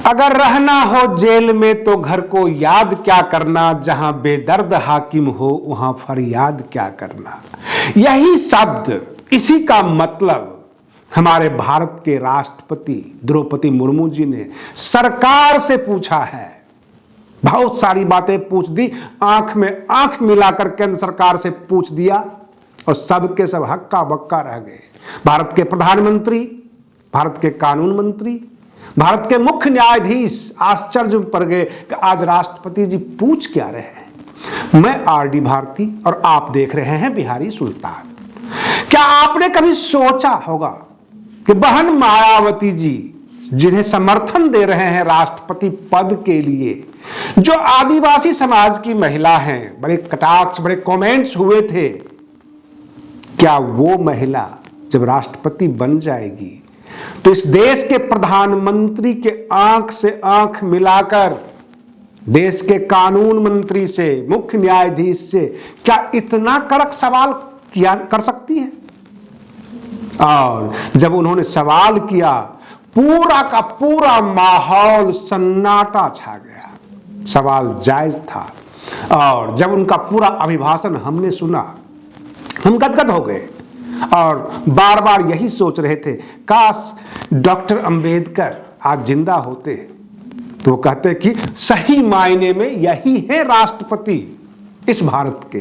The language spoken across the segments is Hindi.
अगर रहना हो जेल में तो घर को याद क्या करना, जहां बेदर्द हाकिम हो वहां फरियाद क्या करना। यही शब्द, इसी का मतलब हमारे भारत के राष्ट्रपति द्रौपदी मुर्मू जी ने सरकार से पूछा है। बहुत सारी बातें पूछ दी, आंख में आंख मिलाकर केंद्र सरकार से पूछ दिया और सब के सब हक्का बक्का रह गए। भारत के प्रधानमंत्री, भारत के कानून मंत्री, भारत के मुख्य न्यायाधीश आश्चर्य में पड़ गए कि आज राष्ट्रपति जी पूछ क्या रहे हैं। मैं आरडी भारती और आप देख रहे हैं बिहारी सुल्तान। क्या आपने कभी सोचा होगा कि बहन मायावती जी, जिन्हें समर्थन दे रहे हैं राष्ट्रपति पद के लिए, जो आदिवासी समाज की महिला हैं, बड़े कटाक्ष, बड़े कमेंट्स हुए थे, क्या वो महिला जब राष्ट्रपति बन जाएगी तो इस देश के प्रधानमंत्री के आंख से आंख मिलाकर देश के कानून मंत्री से, मुख्य न्यायाधीश से क्या इतना कड़क सवाल किया कर सकती है? और जब उन्होंने सवाल किया, पूरा का पूरा माहौल सन्नाटा छा गया। सवाल जायज था और जब उनका पूरा अभिभाषण हमने सुना, हम गदगद हो गए और बार बार यही सोच रहे थे, काश डॉक्टर अंबेडकर आज जिंदा होते तो वो कहते कि सही मायने में यही है राष्ट्रपति इस भारत के,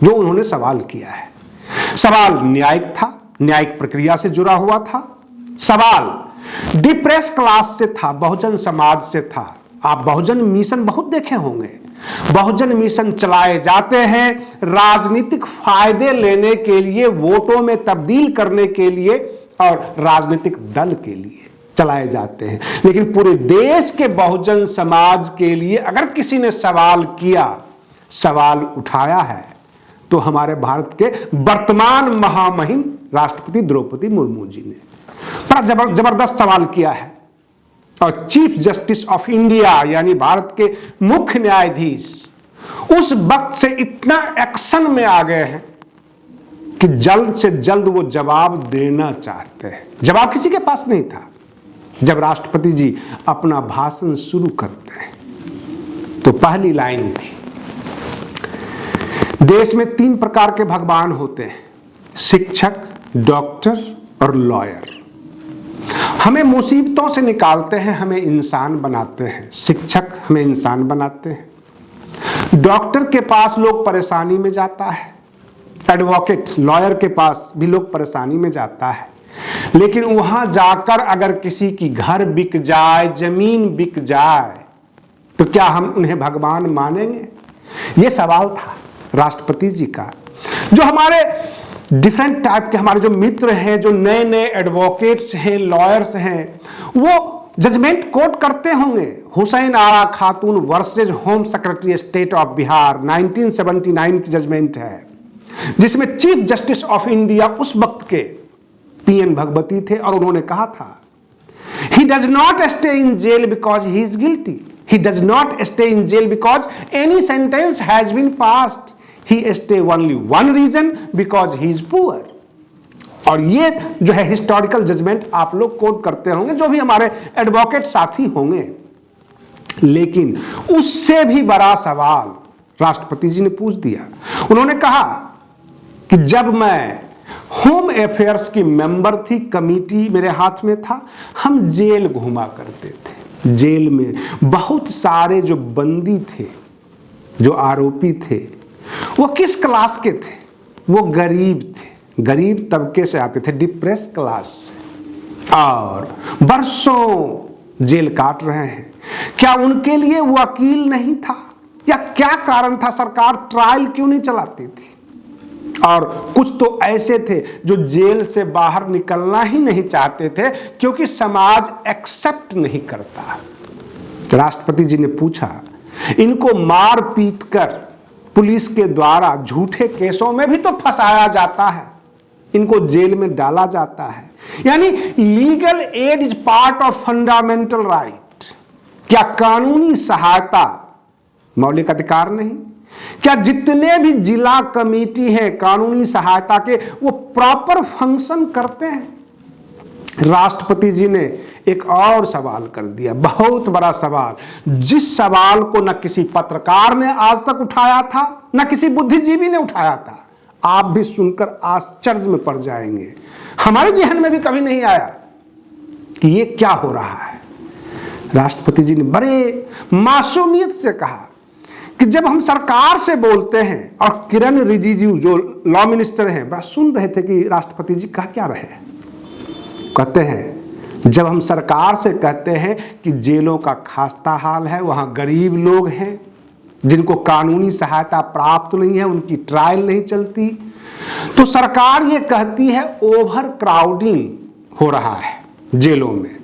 जो उन्होंने सवाल किया है। सवाल न्यायिक था, न्यायिक प्रक्रिया से जुड़ा हुआ था। सवाल डिप्रेस क्लास से था, बहुजन समाज से था। आप बहुजन मिशन बहुत देखे होंगे। बहुजन मिशन चलाए जाते हैं राजनीतिक फायदे लेने के लिए, वोटों में तब्दील करने के लिए और राजनीतिक दल के लिए चलाए जाते हैं। लेकिन पूरे देश के बहुजन समाज के लिए अगर किसी ने सवाल किया, सवाल उठाया है, तो हमारे भारत के वर्तमान महामहिम राष्ट्रपति द्रौपदी मुर्मू जी ने बड़ा जबरदस्त सवाल किया है। और चीफ जस्टिस ऑफ इंडिया यानी भारत के मुख्य न्यायाधीश उस वक्त से इतना एक्शन में आ गए हैं कि जल्द से जल्द वो जवाब देना चाहते हैं। जवाब किसी के पास नहीं था। जब राष्ट्रपति जी अपना भाषण शुरू करते हैं तो पहली लाइन थी, देश में 3 प्रकार के भगवान होते हैं, शिक्षक, डॉक्टर और लॉयर। हमें मुसीबतों से निकालते हैं, हमें इंसान बनाते हैं। शिक्षक हमें इंसान बनाते हैं। डॉक्टर के पास लोग परेशानी में जाता है, एडवोकेट लॉयर के पास भी लोग परेशानी में जाता है। लेकिन वहां जाकर अगर किसी की घर बिक जाए, जमीन बिक जाए, तो क्या हम उन्हें भगवान मानेंगे? यह सवाल था राष्ट्रपति जी का। जो हमारे डिफरेंट टाइप के हमारे जो मित्र हैं, जो नए नए एडवोकेट्स हैं, लॉयर्स हैं, वो जजमेंट कोट करते होंगे। हुसैन आरा खातून versus home secretary state of Bihar 1979 की जजमेंट है, जिसमें चीफ जस्टिस ऑफ इंडिया उस वक्त के पीएन भगवती थे और उन्होंने कहा था, he does not stay in jail because he is guilty. He does not stay in jail because any sentence has been passed. He stay only one reason because he is poor. और ये जो है हिस्टोरिकल जजमेंट आप लोग कोट करते होंगे, जो भी हमारे एडवोकेट साथी होंगे। लेकिन उससे भी बड़ा सवाल राष्ट्रपति जी ने पूछ दिया। उन्होंने कहा कि जब मैं होम अफेयर्स की मेंबर थी, कमिटी मेरे हाथ में था, हम जेल घूमा करते थे। जेल में बहुत सारे जो बंदी थे, जो आरोपी थे, वो किस क्लास के थे? वो गरीब थे, गरीब तबके से आते थे, डिप्रेस क्लास से, और बरसों जेल काट रहे हैं। क्या उनके लिए वकील नहीं था, या क्या कारण था? सरकार ट्रायल क्यों नहीं चलाती थी? और कुछ तो ऐसे थे जो जेल से बाहर निकलना ही नहीं चाहते थे, क्योंकि समाज एक्सेप्ट नहीं करता। राष्ट्रपति जी ने पूछा, इनको मार पीट कर पुलिस के द्वारा झूठे केसों में भी तो फंसाया जाता है, इनको जेल में डाला जाता है। यानी legal aid is part of fundamental right. क्या कानूनी सहायता मौलिक अधिकार नहीं? क्या जितने भी जिला कमेटी हैं कानूनी सहायता के, वो प्रॉपर फंक्शन करते हैं? राष्ट्रपति जी ने एक और सवाल कर दिया, बहुत बड़ा सवाल, जिस सवाल को न किसी पत्रकार ने आज तक उठाया था, न किसी बुद्धिजीवी ने उठाया था। आप भी सुनकर आश्चर्य में पड़ जाएंगे, हमारे जहन में भी कभी नहीं आया कि ये क्या हो रहा है। राष्ट्रपति जी ने बड़े मासूमियत से कहा कि जब हम सरकार से बोलते हैं, और किरण रिजिजू जो लॉ मिनिस्टर हैं बड़ा सुन रहे थे कि राष्ट्रपति जी कह क्या रहे हैं। कहते हैं जब हम सरकार से कहते हैं कि जेलों का खास्ता हाल है, वहां गरीब लोग हैं जिनको कानूनी सहायता प्राप्त नहीं है, उनकी ट्रायल नहीं चलती, तो सरकार ये कहती है ओवर क्राउडिंग हो रहा है जेलों में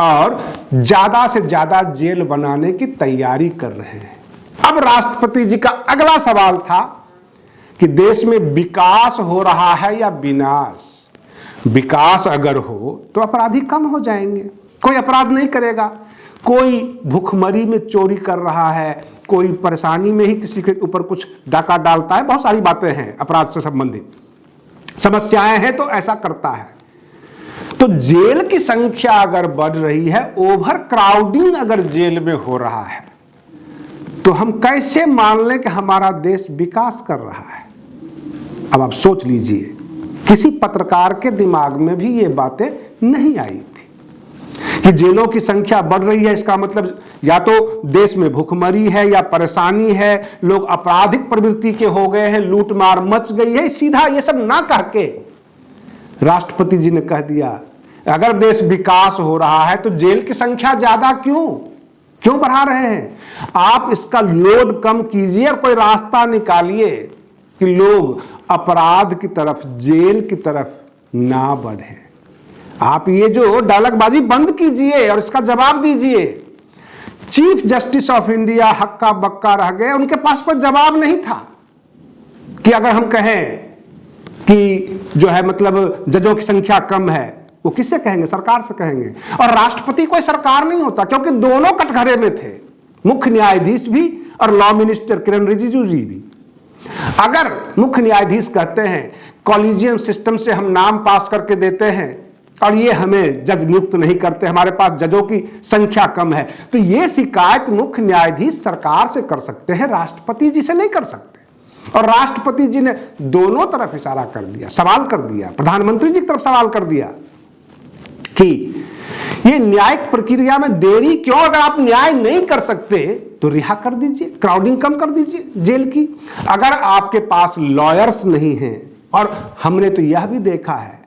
और ज्यादा से ज्यादा जेल बनाने की तैयारी कर रहे हैं। अब राष्ट्रपति जी का अगला सवाल था कि देश में विकास हो रहा है या विनाश। विकास अगर हो तो अपराधी कम हो जाएंगे, कोई अपराध नहीं करेगा, कोई भूखमरी में चोरी कर रहा है, कोई परेशानी में ही किसी के ऊपर कुछ डाका डालता है, बहुत सारी बातें हैं अपराध से संबंधित समस्याएं हैं, तो ऐसा करता है। तो जेल की संख्या अगर बढ़ रही है, ओवर क्राउडिंग अगर जेल में हो रहा है, तो हम कैसे मान लें कि हमारा देश विकास कर रहा है। अब आप सोच लीजिए, किसी पत्रकार के दिमाग में भी ये बातें नहीं आई थी कि जेलों की संख्या बढ़ रही है, इसका मतलब या तो देश में भूखमरी है या परेशानी है, लोग आपराधिक प्रवृत्ति के हो गए हैं, लूटमार मच गई है। सीधा ये सब ना कह के राष्ट्रपति जी ने कह दिया अगर देश विकास हो रहा है तो जेल की संख्या ज्यादा क्यों बढ़ा रहे हैं। आप इसका लोड कम कीजिए और कोई रास्ता निकालिए कि लोग अपराध की तरफ, जेल की तरफ ना बढ़े। आप ये जो डायलॉगबाजी बंद कीजिए और इसका जवाब दीजिए। चीफ जस्टिस ऑफ इंडिया हक्का बक्का रह गए, उनके पास कोई जवाब नहीं था कि अगर हम कहें कि जो है मतलब जजों की संख्या कम है, वो किससे कहेंगे, सरकार से कहेंगे। और राष्ट्रपति कोई सरकार नहीं होता, क्योंकि दोनों कटघरे में थे, मुख्य न्यायाधीश भी और लॉ मिनिस्टर किरण रिजिजू जी भी। अगर मुख्य न्यायाधीश कहते हैं कॉलेजियम सिस्टम से हम नाम पास करके देते हैं और ये हमें जज नियुक्त नहीं करते, हमारे पास जजों की संख्या कम है, तो ये शिकायत मुख्य न्यायाधीश सरकार से कर सकते हैं, राष्ट्रपति जी से नहीं कर सकते। और राष्ट्रपति जी ने दोनों तरफ इशारा कर दिया, सवाल कर दिया, प्रधानमंत्री जी की तरफ सवाल कर दिया कि ये न्यायिक प्रक्रिया में देरी क्यों, अगर आप न्याय नहीं कर सकते तो रिहा कर दीजिए, क्राउडिंग कम कर दीजिए जेल की। अगर आपके पास लॉयर्स नहीं हैं, और हमने तो यह भी देखा है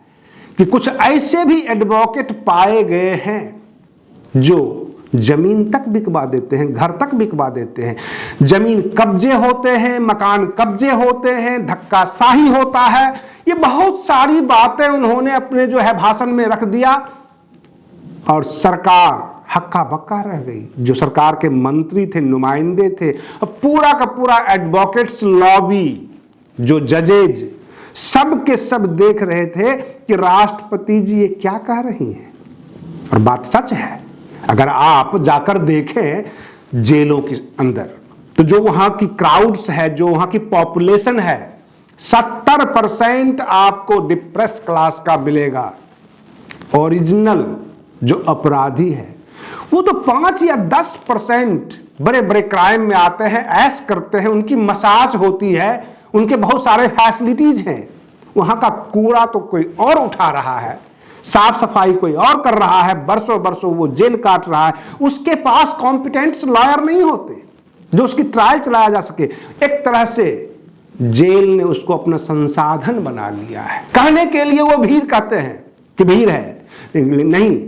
कि कुछ ऐसे भी एडवोकेट पाए गए हैं जो जमीन तक बिकवा देते हैं, घर तक बिकवा देते हैं, जमीन कब्जे होते हैं, मकान कब्जे होते हैं, धक्काशाही होता है। ये बहुत सारी बातें उन्होंने अपने जो है भाषण में रख दिया और सरकार हक्का बक्का रह गई। जो सरकार के मंत्री थे, नुमाइंदे थे, पूरा का पूरा एडवोकेट्स लॉबी, जो जजेज, सब के सब देख रहे थे कि राष्ट्रपति जी ये क्या कह रही हैं। और बात सच है, अगर आप जाकर देखें जेलों के अंदर, तो जो वहां की क्राउड्स है, जो वहां की पॉपुलेशन है, 70% आपको डिप्रेस क्लास का मिलेगा। ओरिजिनल जो अपराधी है वो तो 5 या 10% बड़े बड़े क्राइम में आते हैं, ऐश करते हैं, उनकी मसाज होती है, उनके बहुत सारे फैसिलिटीज हैं। वहां का कूड़ा तो कोई और उठा रहा है, साफ सफाई कोई और कर रहा है, बरसों बरसों वो जेल काट रहा है, उसके पास कॉम्पिटेंट लॉयर नहीं होते जो उसकी ट्रायल चलाया जा सके। एक तरह से जेल ने उसको अपना संसाधन बना लिया है। कहने के लिए वो भीड़ कहते हैं कि भीड़ है, नहीं,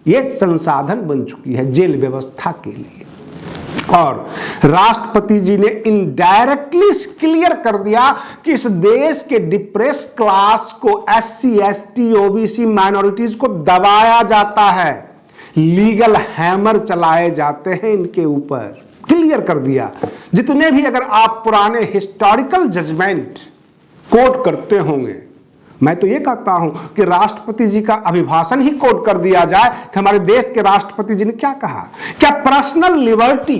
ये संसाधन बन चुकी है जेल व्यवस्था के लिए। और राष्ट्रपति जी ने इनडायरेक्टली क्लियर कर दिया कि इस देश के डिप्रेस क्लास को, SC, ST, OBC माइनॉरिटीज को दबाया जाता है, लीगल हैमर चलाए जाते हैं इनके ऊपर। क्लियर कर दिया। जितने भी अगर आप पुराने हिस्टोरिकल जजमेंट कोट करते होंगे, मैं तो ये कहता हूं कि राष्ट्रपति जी का अभिभाषण ही कोट कर दिया जाए कि हमारे देश के राष्ट्रपति जी ने क्या कहा। क्या पर्सनल लिबर्टी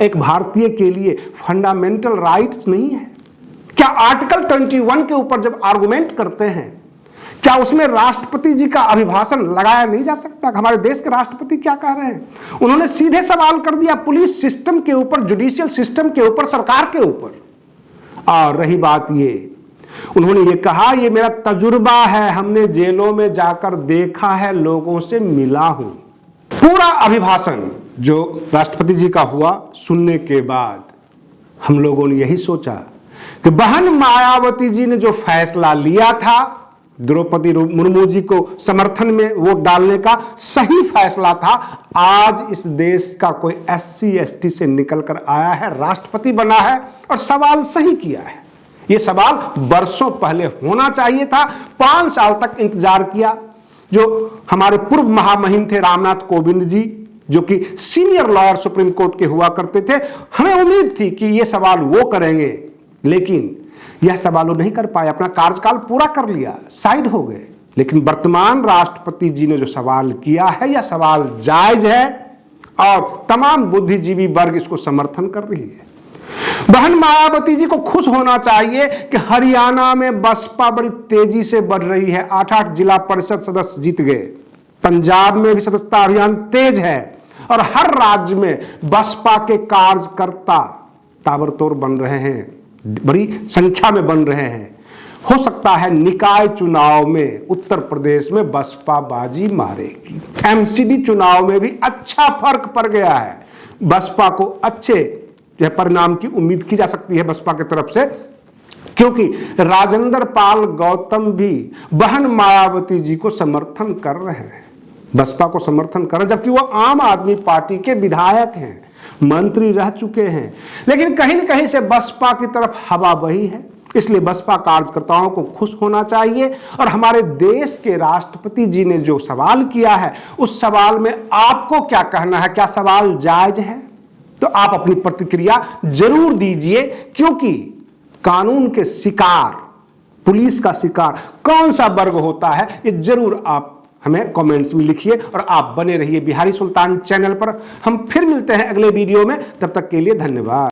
एक भारतीय के लिए फंडामेंटल राइट्स नहीं है? क्या आर्टिकल 21 के ऊपर जब आर्गुमेंट करते हैं क्या उसमें राष्ट्रपति जी का अभिभाषण लगाया नहीं जा सकता? हमारे देश के राष्ट्रपति क्या कह रहे हैं? उन्होंने सीधे सवाल कर दिया पुलिस सिस्टम के ऊपर, जुडिशियल सिस्टम के ऊपर, सरकार के ऊपर। और रही बात ये, उन्होंने ये कहा ये मेरा तजुर्बा है, हमने जेलों में जाकर देखा है, लोगों से मिला हूं। पूरा अभिभाषण जो राष्ट्रपति जी का हुआ, सुनने के बाद हम लोगों ने यही सोचा कि बहन मायावती जी ने जो फैसला लिया था द्रौपदी मुर्मू जी को समर्थन में वोट डालने का, सही फैसला था। आज इस देश का कोई SC ST से निकलकर आया है, राष्ट्रपति बना है और सवाल सही किया है। यह सवाल बरसों पहले होना चाहिए था। 5 साल तक इंतजार किया। जो हमारे पूर्व महामहिम थे रामनाथ कोविंद जी, जो कि सीनियर लॉयर सुप्रीम कोर्ट के हुआ करते थे, हमें उम्मीद थी कि यह सवाल वो करेंगे, लेकिन यह सवाल वो नहीं कर पाए। अपना कार्यकाल पूरा कर लिया, साइड हो गए। लेकिन वर्तमान राष्ट्रपति जी ने जो सवाल किया है, यह सवाल जायज है और तमाम बुद्धिजीवी वर्ग इसको समर्थन कर रही है। बहन मायावती जी को खुश होना चाहिए कि हरियाणा में बसपा बड़ी तेजी से बढ़ रही है। 8-8 जिला परिषद सदस्य जीत गए। पंजाब में भी सदस्यता अभियान तेज है और हर राज्य में बसपा के कार्यकर्ता ताबड़तोड़ बन रहे हैं, बड़ी संख्या में बन रहे हैं। हो सकता है निकाय चुनाव में उत्तर प्रदेश में बसपा बाजी मारेगी। MCD चुनाव में भी अच्छा फर्क पड़ गया है। बसपा को अच्छे परिणाम की उम्मीद की जा सकती है बसपा की तरफ से, क्योंकि राजेंद्र पाल गौतम भी बहन मायावती जी को समर्थन कर रहे हैं, बसपा को समर्थन कर रहे हैं, जबकि वो आम आदमी पार्टी के विधायक हैं, मंत्री रह चुके हैं। लेकिन कहीं न कहीं से बसपा की तरफ हवा बही है। इसलिए बसपा कार्यकर्ताओं को खुश होना चाहिए। और हमारे देश के राष्ट्रपति जी ने जो सवाल किया है, उस सवाल में आपको क्या कहना है? क्या सवाल जायज है? तो आप अपनी प्रतिक्रिया जरूर दीजिए, क्योंकि कानून के शिकार, पुलिस का शिकार कौन सा वर्ग होता है, ये जरूर आप हमें कमेंट्स में लिखिए। और आप बने रहिए बिहारी सुल्तान चैनल पर। हम फिर मिलते हैं अगले वीडियो में, तब तक के लिए धन्यवाद।